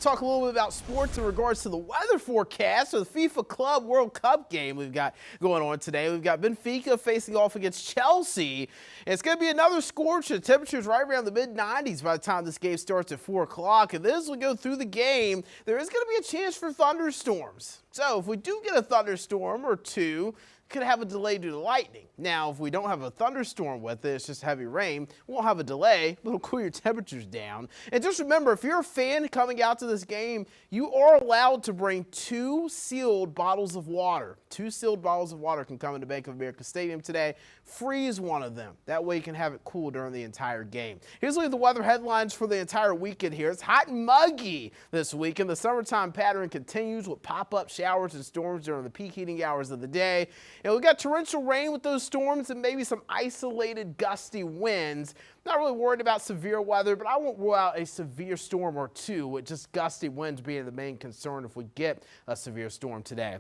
talk a little bit about sports in regards to the weather forecast for the FIFA Club World Cup game we've got going on today. We've got Benfica facing off against Chelsea. And it's going to be another scorcher. Temperatures right around the mid-90s by the time this game starts at 4 o'clock. And then as we go through the game, there is going to be a chance for thunderstorms. So if we do get a thunderstorm or two, could have a delay due to lightning. Now, if we don't have a thunderstorm with it, it's just heavy rain, we won't have a delay, but it'll cool your temperatures down. And just remember, if you're a fan coming out to this game, you are allowed to bring 2 sealed bottles of water. 2 sealed bottles of water can come into Bank of America Stadium today. Freeze one of them. That way you can have it cool during the entire game. Here's a look at the weather headlines for the entire weekend here. It's hot and muggy this weekend. The summertime pattern continues with pop-up showers and storms during the peak heating hours of the day. And we got torrential rain with those storms and maybe some isolated gusty winds. Not really worried about severe weather, but I won't rule out a severe storm or two, with just gusty winds being the main concern if we get a severe storm today.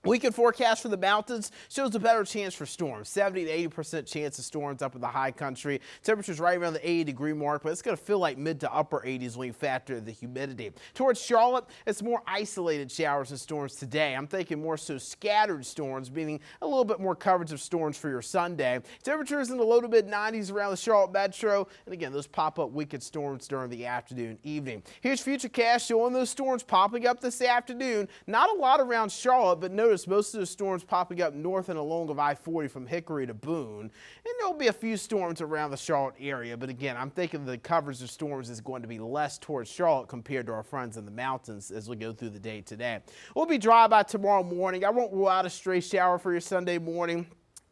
Weekend forecast for the mountains shows a better chance for storms. 70 to 80% chance of storms up in the high country. Temperatures right around the 80-degree mark, but it's going to feel like mid to upper 80s when you factor the humidity. Towards Charlotte, it's more isolated showers and storms today. I'm thinking more so scattered storms, meaning a little bit more coverage of storms for your Sunday. Temperatures in the low to mid-90s around the Charlotte metro. And again, those pop-up weekend storms during the afternoon, evening. Here's Futurecast showing those storms popping up this afternoon. Not a lot around Charlotte, but notice most of the storms popping up north and along of I-40 from Hickory to Boone. And there'll be a few storms around the Charlotte area, but again, I'm thinking the coverage of storms is going to be less towards Charlotte compared to our friends in the mountains as we go through the day today. We'll be dry by tomorrow morning. I won't rule out a stray shower for your Sunday morning,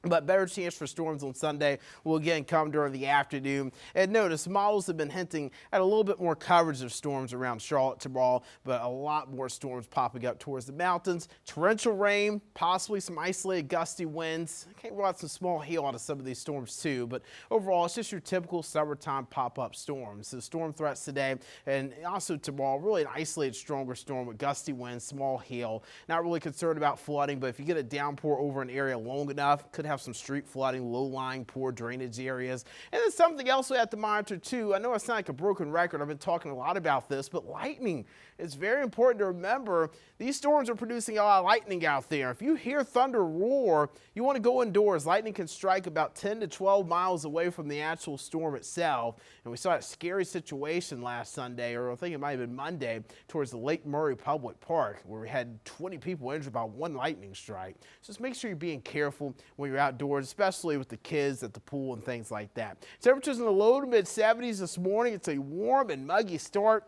but better chance for storms on Sunday will again come during the afternoon. And notice models have been hinting at a little bit more coverage of storms around Charlotte tomorrow, but a lot more storms popping up towards the mountains. Torrential rain, possibly some isolated gusty winds. I can't rule out some small hail out of some of these storms too, but overall it's just your typical summertime pop-up storms. So storm threats today and also tomorrow, really an isolated stronger storm with gusty winds, small hail. Not really concerned about flooding, but if you get a downpour over an area long enough, could have some street flooding, low-lying, poor drainage areas. And then something else we have to monitor too. I know I sound like a broken record. I've been talking a lot about this, but lightning. It's very important to remember these storms are producing a lot of lightning out there. If you hear thunder roar, you want to go indoors. Lightning can strike about 10 to 12 miles away from the actual storm itself. And we saw a scary situation last Sunday, or I think it might have been Monday, towards the Lake Murray Public Park, where we had 20 people injured by one lightning strike. So just make sure you're being careful when you're outdoors, especially with the kids at the pool and things like that. Temperatures in the low to mid 70s this morning. It's a warm and muggy start.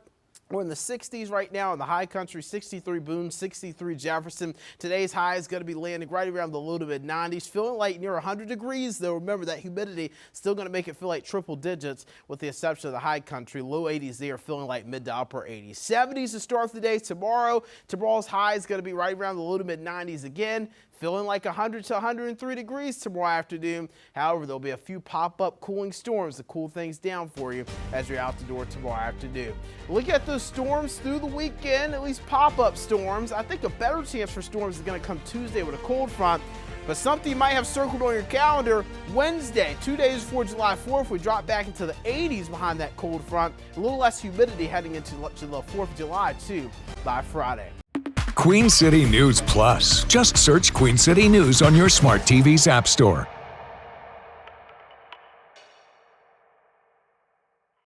We're in the 60s right now in the high country, 63 Boone, 63 Jefferson. Today's high is going to be landing right around the low to mid 90s. Feeling like near 100 degrees, though. Remember, that humidity still going to make it feel like triple digits with the exception of the high country. Low 80s there, feeling like mid to upper 80s. 70s to start the day tomorrow. Tomorrow's high is going to be right around the low to mid 90s again. Feeling like 100 to 103 degrees tomorrow afternoon. However, there'll be a few pop-up cooling storms to cool things down for you as you're out the door tomorrow afternoon. Look at those storms through the weekend, at least pop-up storms. I think a better chance for storms is going to come Tuesday with a cold front. But something you might have circled on your calendar, Wednesday, 2 days before July 4th, we drop back into the 80s behind that cold front. A little less humidity heading into the 4th of July, too, by Friday. Queen City News Plus. Just search Queen City News on your smart TV's app store.